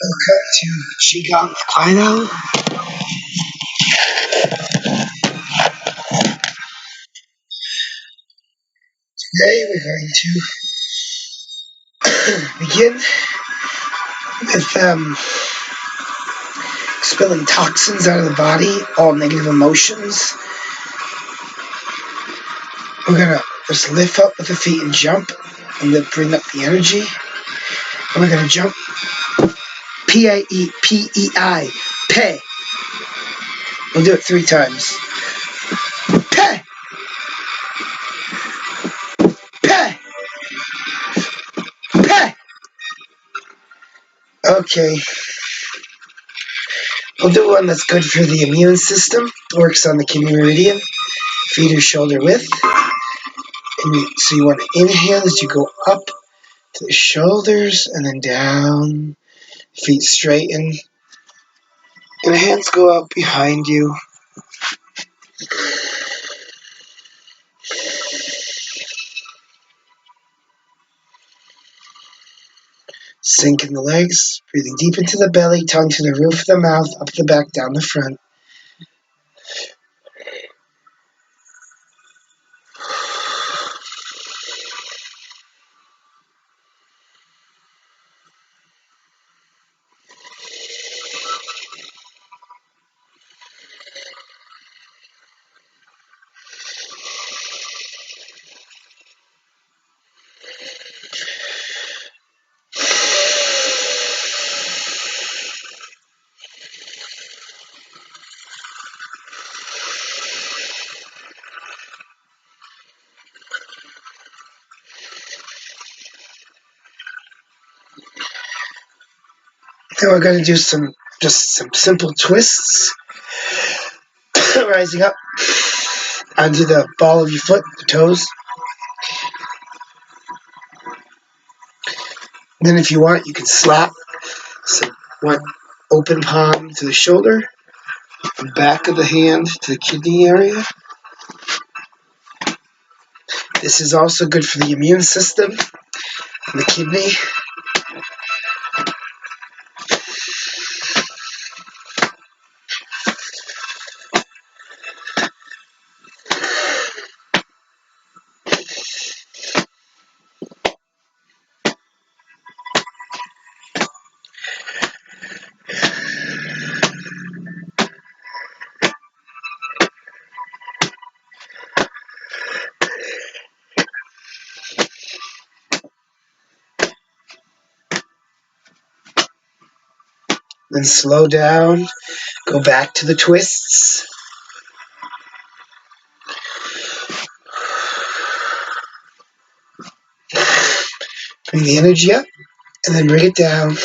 Welcome to Gong Final. Today we're going to begin with expelling toxins out of the body, all negative emotions. We're going to just lift up with the feet and jump, and then bring up the energy. And we're going to jump P-A-E-P-E-I, pay. We'll do it 3 times. Pay, pay, pay. Okay. We'll do one that's good for the immune system. Works on the kidney meridian. Feet are shoulder width. So you want to inhale as you go up to the shoulders and then down. Feet straighten. And hands go out behind you. Sink in the legs. Breathing deep into the belly. Tongue to the roof of the mouth. Up the back, down the front. Then we're going to do some simple twists. Rising up onto the ball of your foot, the toes. Then if you want, you can slap. So one open palm to the shoulder, back of the hand to the kidney area. This is also good for the immune system and the kidney. Then slow down, go back to the twists. Bring the energy up, and then bring it down.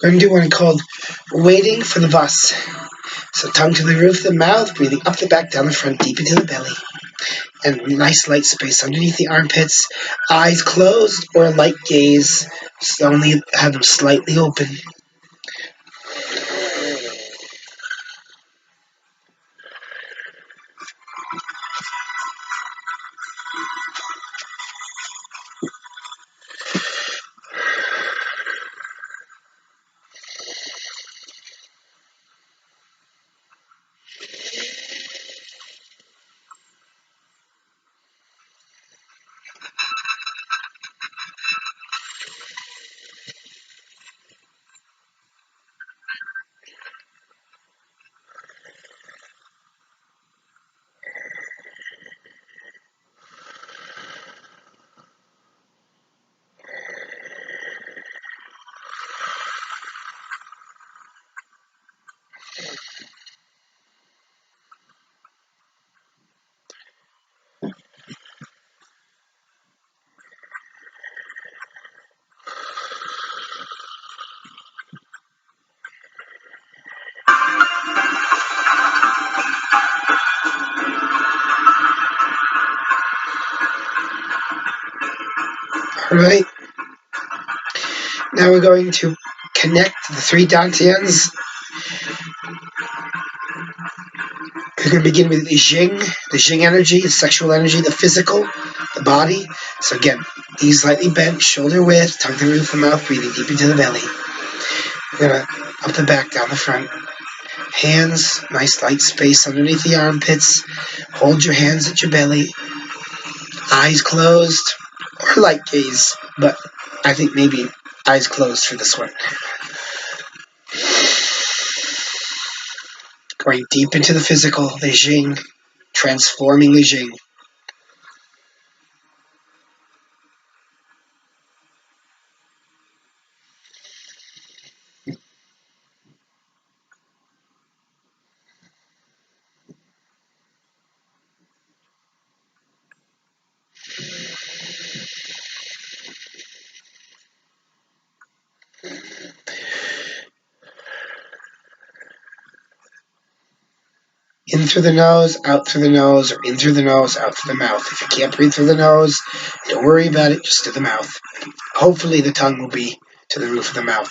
We're going to do one called Waiting for the Bus. So tongue to the roof of the mouth, breathing up the back, down the front, deep into the belly. And nice light space underneath the armpits. Eyes closed or a light gaze. Just only have them slightly open. Alright. Now we're going to connect the 3 dantians You're going to begin with the Jing energy, the sexual energy, the physical, the body. So again, knees slightly bent, shoulder width, tongue to the roof of the mouth, breathing deep into the belly. You're going to up the back, down the front. Hands, nice light space underneath the armpits. Hold your hands at your belly. Eyes closed, or light gaze, but I think maybe eyes closed for this one. Going deep into the physical, the Jing, transforming the Jing. In through the nose, out through the nose, or in through the nose, out through the mouth. If you can't breathe through the nose, don't worry about it, just to the mouth. Hopefully the tongue will be to the roof of the mouth.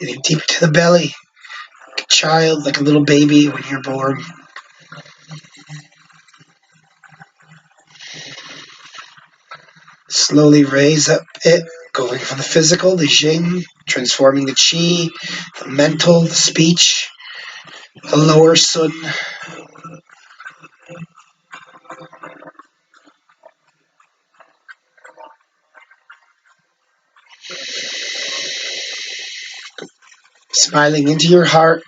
Getting deep into the belly, like a child, like a little baby when you're born. Slowly raise up it, going from the physical, the Jing, transforming the Qi, the mental, the speech, the lower Sun. Smiling into your heart.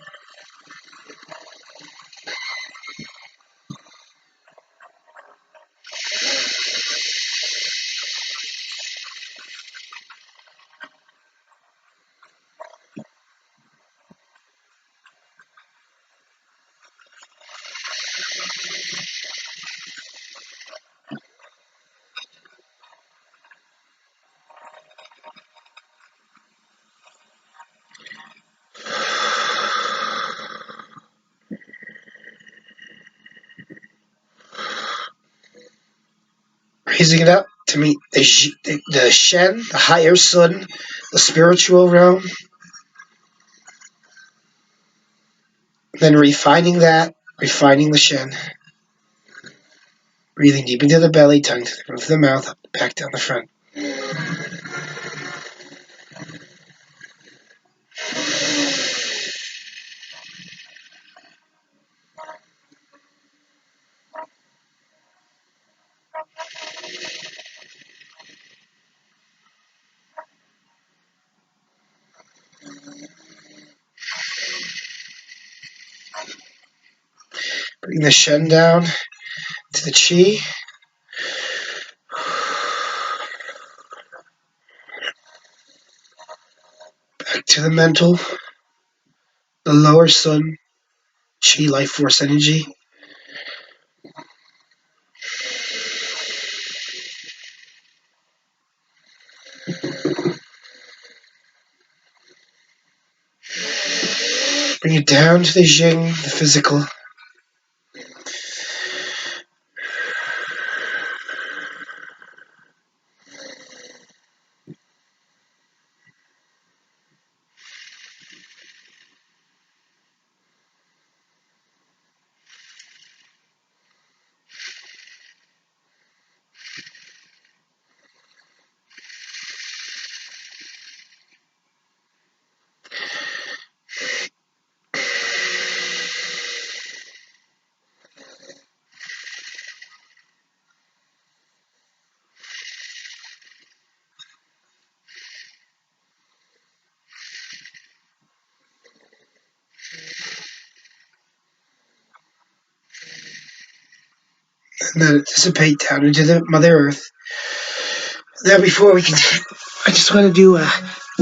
Raising it up to meet the Shen, the higher Sun, the spiritual realm. Then refining that, refining the Shen. Breathing deep into the belly, tongue to the roof of the mouth, up, back down the front. Bring the Shen down to the Qi. Back to the mental, the lower Sun, Qi, life force energy. Bring it down to the Jing, the physical. And then dissipate down into the Mother Earth. Now, before we can, I just want to do a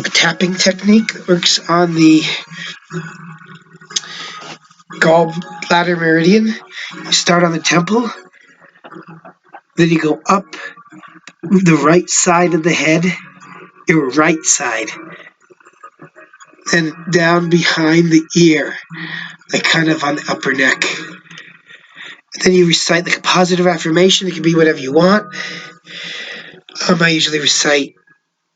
tapping technique that works on the gallbladder meridian. You start on the temple, then you go up the right side of the head, your right side, then down behind the ear, like kind of on the upper neck. And then you recite like a positive affirmation. It can be whatever you want. I usually recite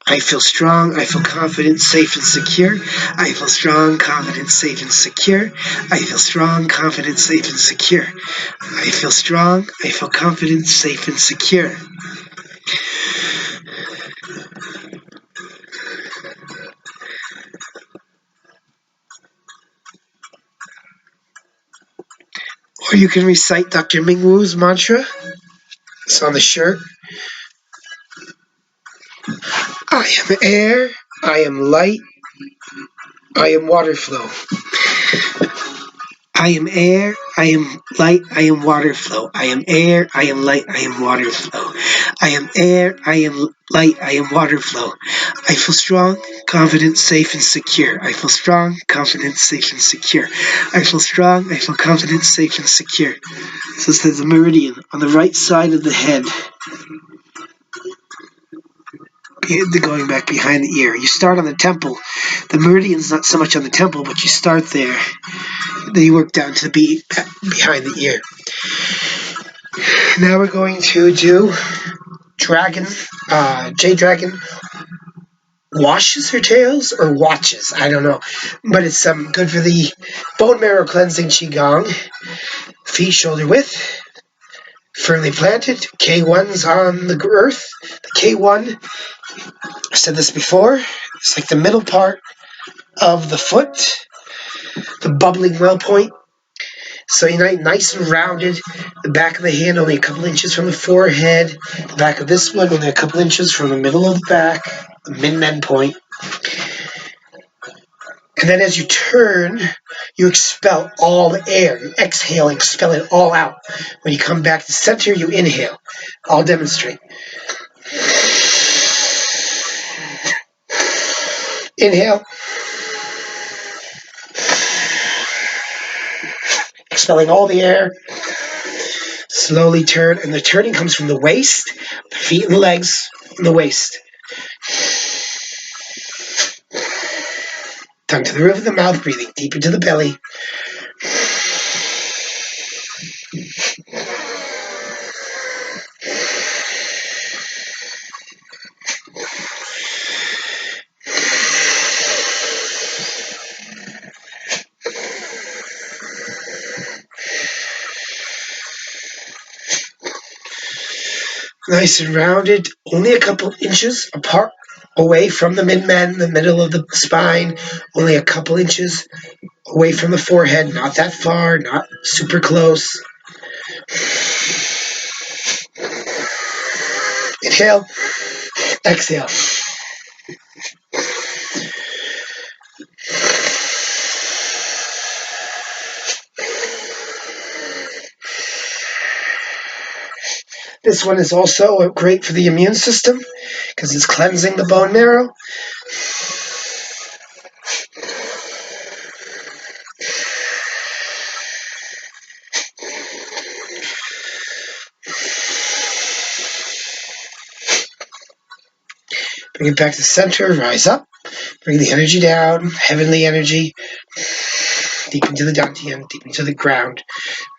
I feel strong, I feel confident, safe, and secure. I feel strong, confident, safe, and secure. I feel strong, confident, safe, and secure. I feel strong, I feel confident, safe, and secure. Or you can recite Dr. Ming Wu's mantra. It's on the shirt. I am air, I am light, I am water flow. I am air, I am light, I am water flow. I am air, I am light, I am water flow. I am air, I am light, I am water flow. I feel strong, confident, safe, and secure. I feel strong, confident, safe, and secure. I feel strong, I feel confident, safe, and secure. So there's the meridian on the right side of the head, going back behind the ear. You start on the temple. The meridian's not so much on the temple, but you start there. Then you work down to the behind the ear. Now we're going to do dragon, Jade Dragon washes her tails or watches, I don't know. But it's good for the bone marrow cleansing Qigong. Feet shoulder width, firmly planted. K1's on the earth. The K1, I've said this before, it's like the middle part of the foot, the bubbling well point. So you're nice and rounded. The back of the hand only a couple inches from the forehead. The back of this one only a couple inches from the middle of the back, the min-men point. And then as you turn, you expel all the air. You exhale and expel it all out. When you come back to center, you inhale. I'll demonstrate. Inhale. Expelling all the air. Slowly turn. And the turning comes from the waist, the feet and the legs, and the waist. Tongue to the roof of the mouth, breathing deep into the belly. Nice and rounded, only a couple inches apart, away from the min-men, the middle of the spine, only a couple inches away from the forehead, not that far, not super close. Inhale, exhale. This one is also great for the immune system because it's cleansing the bone marrow. Bring it back to center, rise up, bring the energy down, heavenly energy, deep into the dantian, deep into the ground.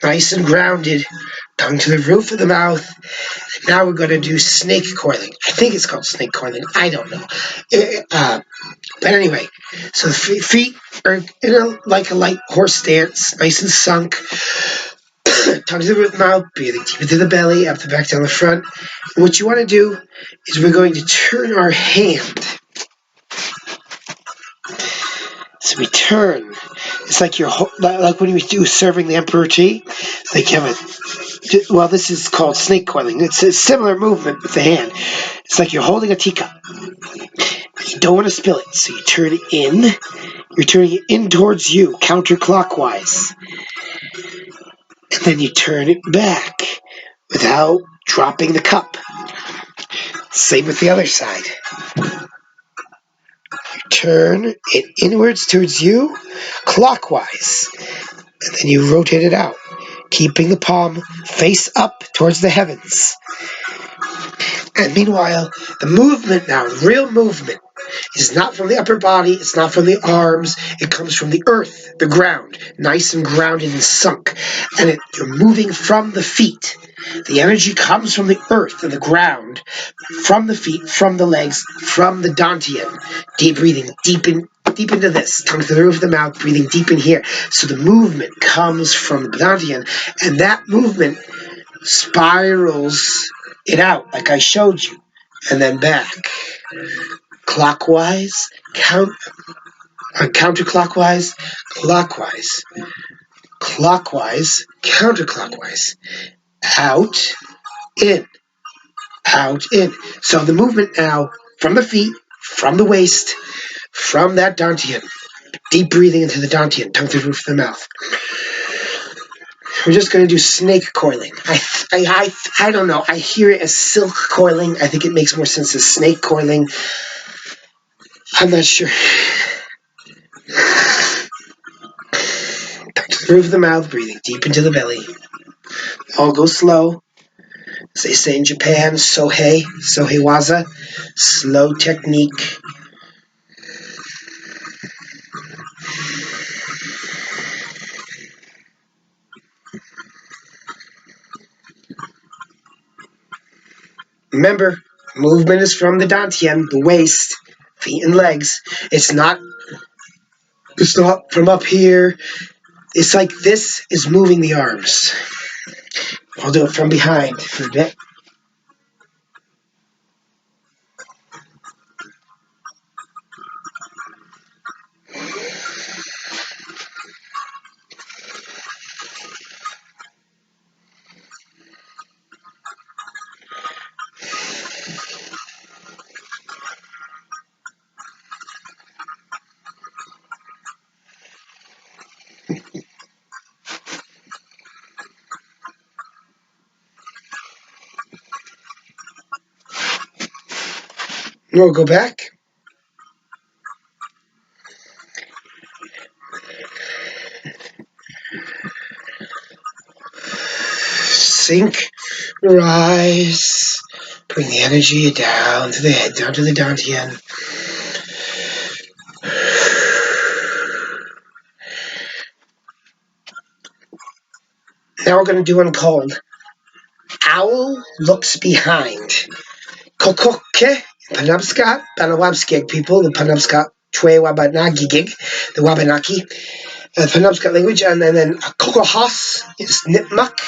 Nice and grounded, tongue to the roof of the mouth. Now we're going to do snake coiling. I think it's called snake coiling. I don't know. But anyway, so the feet are like a light horse stance, nice and sunk. Tongue to the roof of the mouth, breathing deep into the belly, up the back, down the front. And what you want to do is we're going to turn our hand. So we turn. It's like like when we do serving the emperor tea. It's like you have well, this is called snake coiling. It's a similar movement with the hand. It's like you're holding a teacup. You don't want to spill it, so you turn it in. You're turning it in towards you, counterclockwise. And then you turn it back without dropping the cup. Same with the other side. Turn it inwards towards you, clockwise. And then you rotate it out, keeping the palm face up towards the heavens. And meanwhile, the movement now, real movement, It's not from the upper body, it's not from the arms, it comes from the earth, the ground, nice and grounded and sunk. And you're moving from the feet. The energy comes from the earth and the ground, from the feet, from the legs, from the dantian. Deep breathing, deep into this, tongue to the roof of the mouth, breathing deep in here. So the movement comes from the dantian, and that movement spirals it out, like I showed you, and then back. Clockwise, counterclockwise, clockwise, clockwise, counterclockwise, out, in, out, in. So the movement now from the feet, from the waist, from that dantian. Deep breathing into the dantian, tongue through the roof of the mouth. We're just going to do snake coiling. I don't know. I hear it as silk coiling. I think it makes more sense as snake coiling. I'm not sure. Tongue to the roof of the mouth, breathing deep into the belly. All go slow. As they say in Japan, sohei waza, slow technique. Remember, movement is from the dantian, the waist, feet and legs. It's not from up here. It's like this is moving the arms. I'll do it from behind for a bit. We'll go back. Sink, rise. Bring the energy down to the head, down to the dantian. Now we're going to do one called Owl Looks Behind. Kokoke, Penobscot, Penawabskeg people, the Penobscot Twe Wabanaki, the Wabanaki, Penobscot language, and then Kokohos is Nipmuc,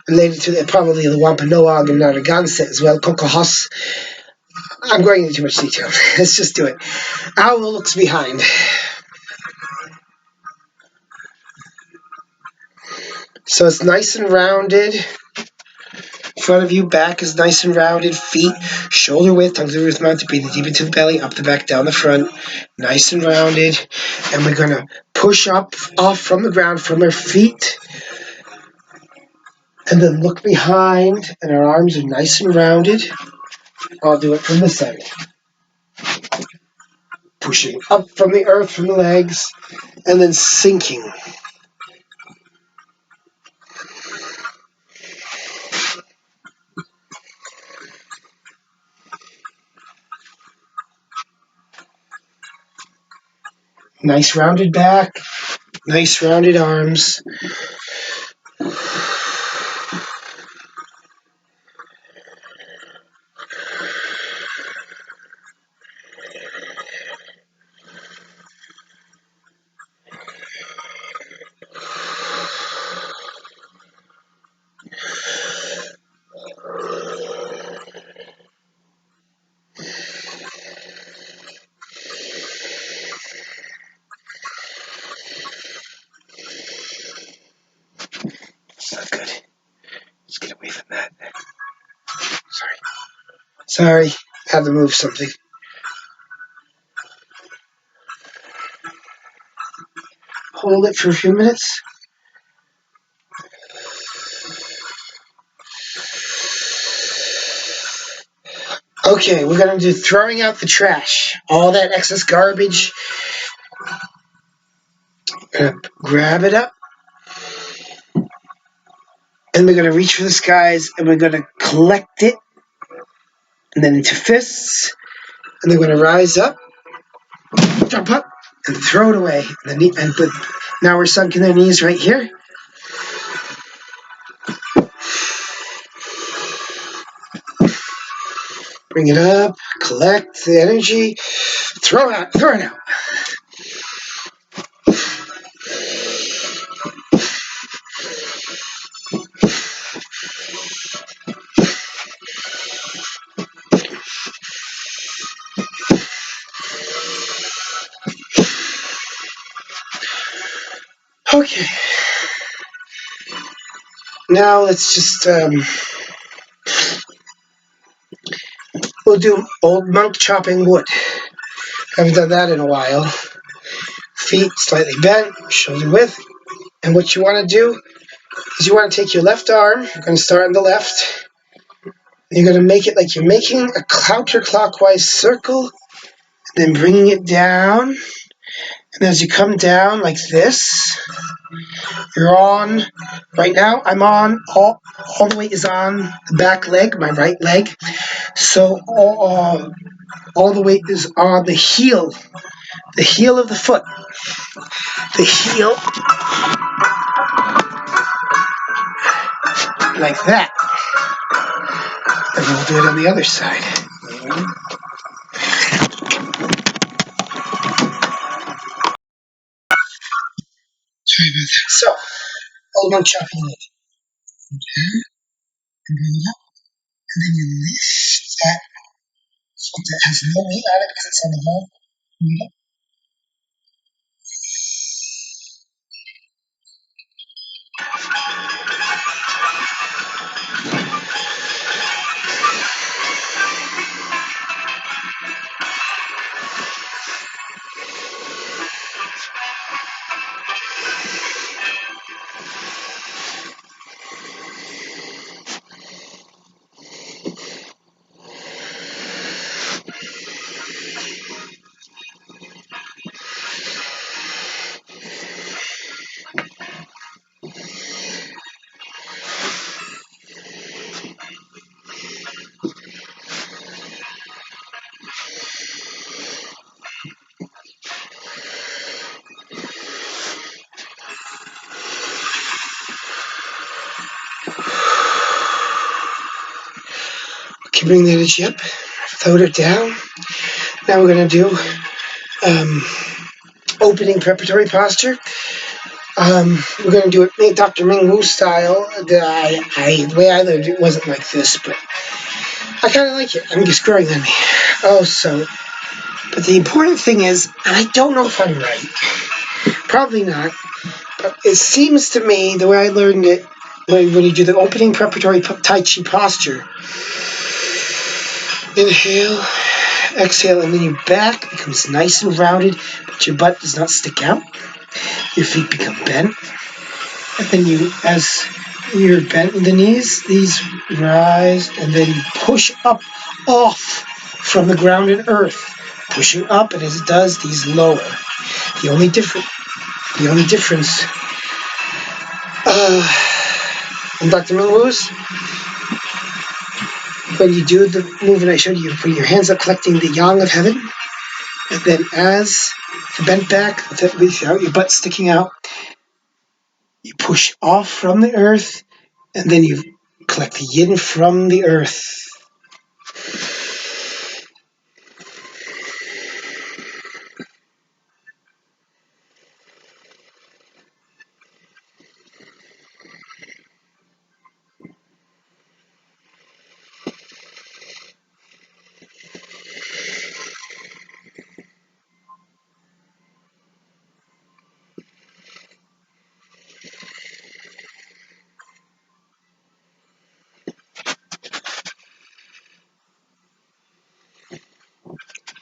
related to probably the Wampanoag and Narragansett as well. Kokohos. I'm going into too much detail. Let's just do it. Owl looks behind. So it's nice and rounded. Front of you, back is nice and rounded. Feet, shoulder width, tongue to the roof, mouth, breathing deep into the belly, up the back, down the front. Nice and rounded. And we're going to push up, off from the ground, from our feet. And then look behind, and our arms are nice and rounded. I'll do it from this side. Pushing up from the earth, from the legs, and then sinking. Nice rounded back, nice rounded arms. It's not good. Let's get away from that. Sorry, had to move something. Hold it for a few minutes. Okay, we're going to do throwing out the trash. All that excess garbage. Grab it up. And we're going to reach for the skies. And we're going to collect it. And then into fists. And they're going to rise up. jump up, and throw it away. Now we're sunk in their knees right here. Bring it up, collect the energy, throw it out. Okay. Now let's just we'll do old monk chopping wood. Haven't done that in a while. Feet slightly bent, shoulder width. And what you want to do is you want to take your left arm. You're going to start on the left. You're going to make it like you're making a counterclockwise circle, then bringing it down. And as you come down like this, you're on. Right now, I'm on. All the weight is on the back leg, my right leg. So all the weight is on the heel of the foot. The heel, like that. And we'll do it on the other side. So, all about chopping leg. And bring it up. And then you lift that foot that has no weight on it because it's on the ball. Okay, bring the energy up, float it down. Now we're going to do opening preparatory posture. We're going to do it Dr. Ming Wu style. The way I learned it wasn't like this, but I kind of like it. I'm just growing on me. But the important thing is, and I don't know if I'm right, probably not, but it seems to me, the way I learned it, when you do the opening preparatory Tai Chi posture, inhale, exhale, and then your back becomes nice and rounded, but your butt does not stick out. Your feet become bent. And then as you're bent in the knees, these rise, and then you push up off from the ground and earth. Pushing up, and as it does, these lower. The only difference in Dr. Milwau's, when you do the movement I showed you, you put your hands up collecting the yang of heaven, and then as the bent back without your butt sticking out, you push off from the earth, and then you collect the yin from the earth.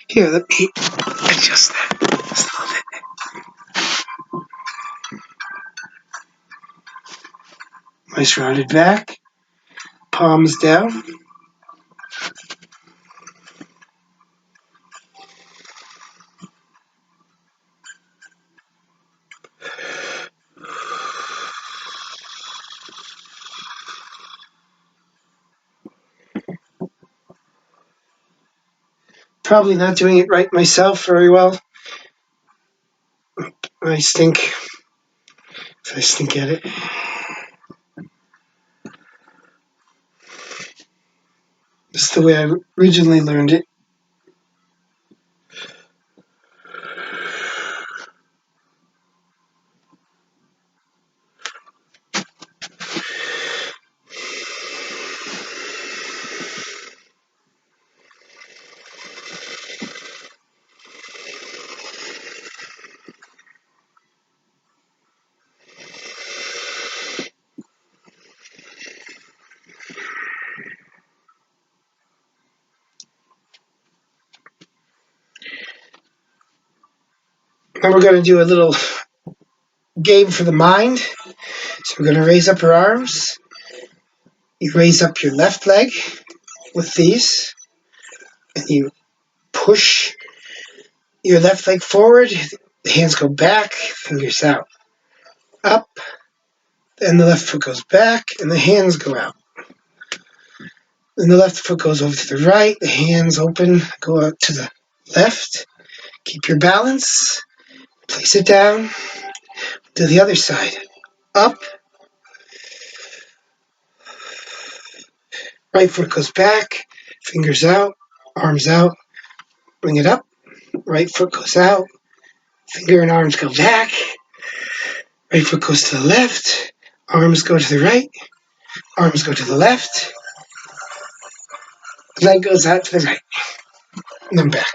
Here, let me adjust that just a little bit. Nice rounded back, palms down. Probably not doing it right myself very well, I stink. If I stink at it. This is the way I originally learned it. Then we're going to do a little game for the mind. So we're going to raise up our arms. You raise up your left leg with these, and you push your left leg forward. The hands go back, fingers out. Up, then the left foot goes back, and the hands go out. Then the left foot goes over to the right, the hands open, go out to the left. Keep your balance. Place it down. Do the other side. Up. Right foot goes back. Fingers out. Arms out. Bring it up. Right foot goes out. Finger and arms go back. Right foot goes to the left. Arms go to the right. Arms go to the left. Leg goes out to the right. And then back.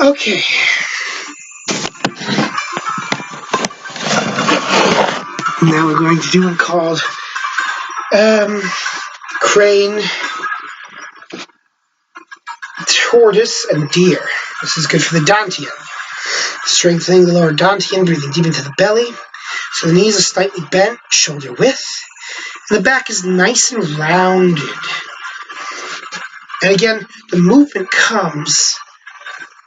Okay. Now we're going to do one called crane, tortoise, and deer. This is good for the dantian. Strengthening the lower dantian, breathing deep into the belly. So the knees are slightly bent, shoulder width. And the back is nice and rounded. And again, the movement comes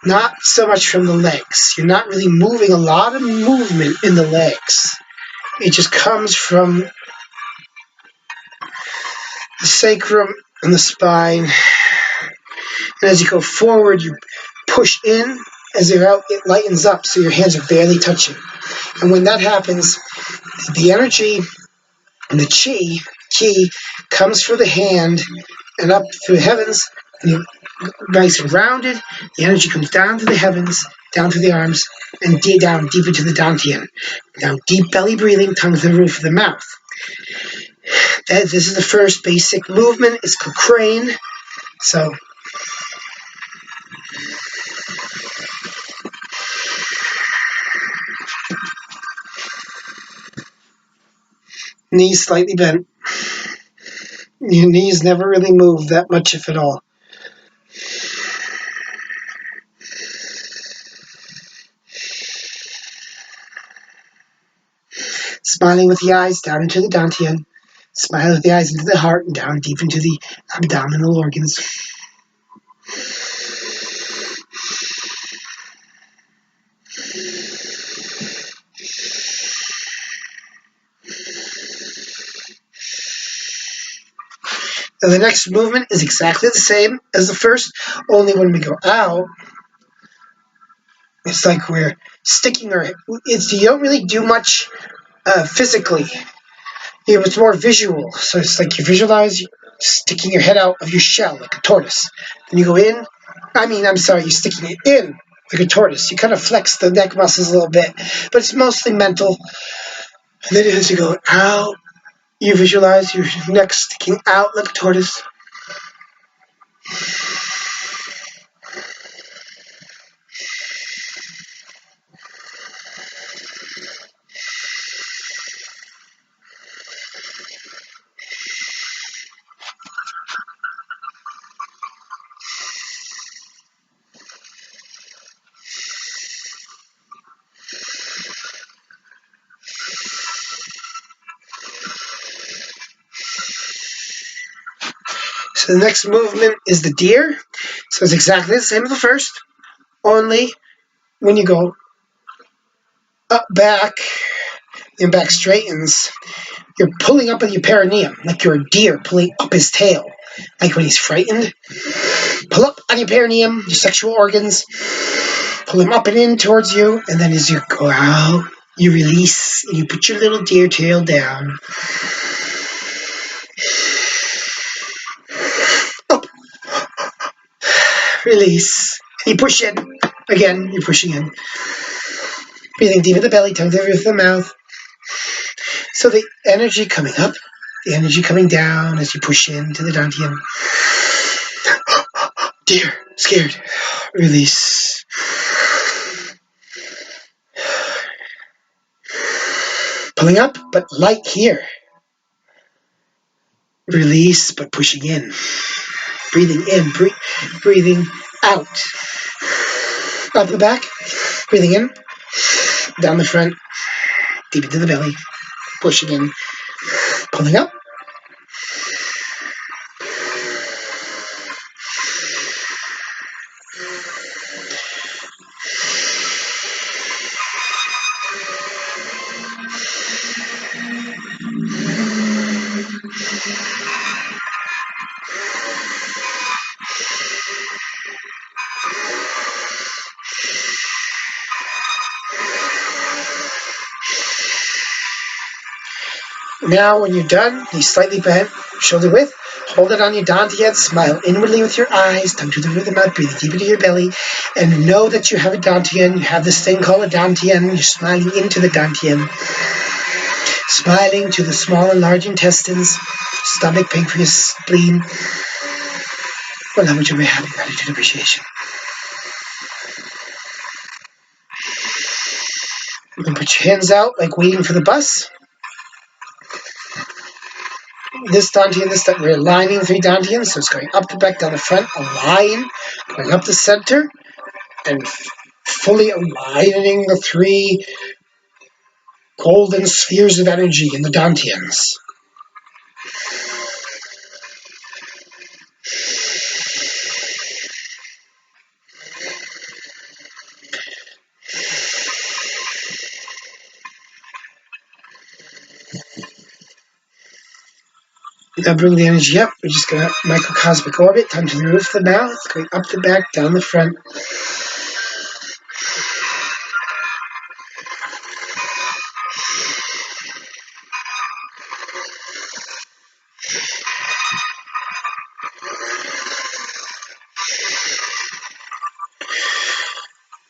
not so much from the legs. You're not really moving a lot of movement in the legs. It just comes from the sacrum and the spine. And as you go forward, you push in. As you're out, it lightens up, so your hands are barely touching. And when that happens, the energy and the chi comes through the hand and up through the heavens, and you're nice and rounded. The energy comes down to the heavens, down to the arms, and down deep into the dantian. Now, deep belly breathing, tongue to the roof of the mouth. This is the first basic movement. It's called crane. So, knees slightly bent. Your knees never really move that much, if at all. Smiling with the eyes down into the dantian. Smiling with the eyes into the heart and down deep into the abdominal organs. Now the next movement is exactly the same as the first, only when we go out, it's like we're sticking our... you don't really do much physically. It's more visual. So it's like you visualize sticking your head out of your shell like a tortoise. Then you go in. You're sticking it in like a tortoise. You kind of flex the neck muscles a little bit, but it's mostly mental. And then as you go out, you visualize your neck sticking out like a tortoise. So the next movement is the deer. So it's exactly the same as the first, only when you go up, back, and back straightens, you're pulling up with your perineum, like you're a deer pulling up his tail. Like when he's frightened, pull up on your perineum, your sexual organs, pull him up and in towards you, and then as you go out, you release, and you put your little deer tail down. Up, release. And you push in. Again, you're pushing in. Breathing deep in the belly, tongue to the roof of the mouth. So the energy coming up, the energy coming down as you push into the dantian. Dear, scared. Release. Pulling up, but light here. Release, but pushing in. Breathing in, breathing out. Up the back, breathing in. Down the front, deep into the belly. Pushing in. Pulling up. Now, when you're done, you slightly bent, shoulder width, hold it on your dantian, smile inwardly with your eyes, tongue to the roof of the mouth, breathing deep into your belly, and know that you have a dantian. You have this thing called a dantian. You're smiling into the dantian, smiling to the small and large intestines, stomach, pancreas, spleen. Well, how much of a happy gratitude appreciation. You can put your hands out like waiting for the bus. This dantian, we're aligning 3 dantians, so it's going up the back, down the front, a line, going up the center, and fully aligning the 3 golden spheres of energy in the dantians. Now bring the energy up. We're just going to microcosmic orbit, tongue to the roof of the mouth, going up the back, down the front.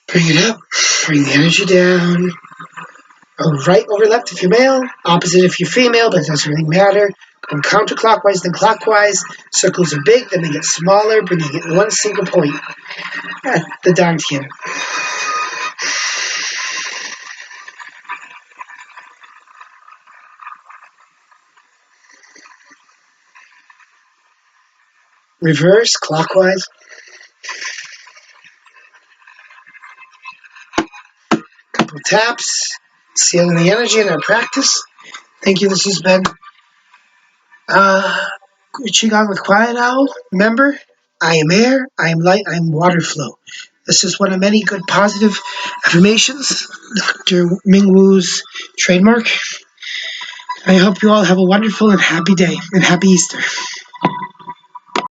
Bring it up. Bring the energy down. Right over left if you're male, opposite if you're female, but it doesn't really matter. Going counterclockwise, then clockwise. Circles are big, then they get smaller, bringing it in one single point at the dantian. Reverse, clockwise. Couple taps, sealing the energy in our practice. Thank you. This has been Qigong with Quiet Owl. Remember, I am air, I am light, I am water flow. This is one of many good positive affirmations, Dr. Ming Wu's trademark. I hope you all have a wonderful and happy day, and happy Easter.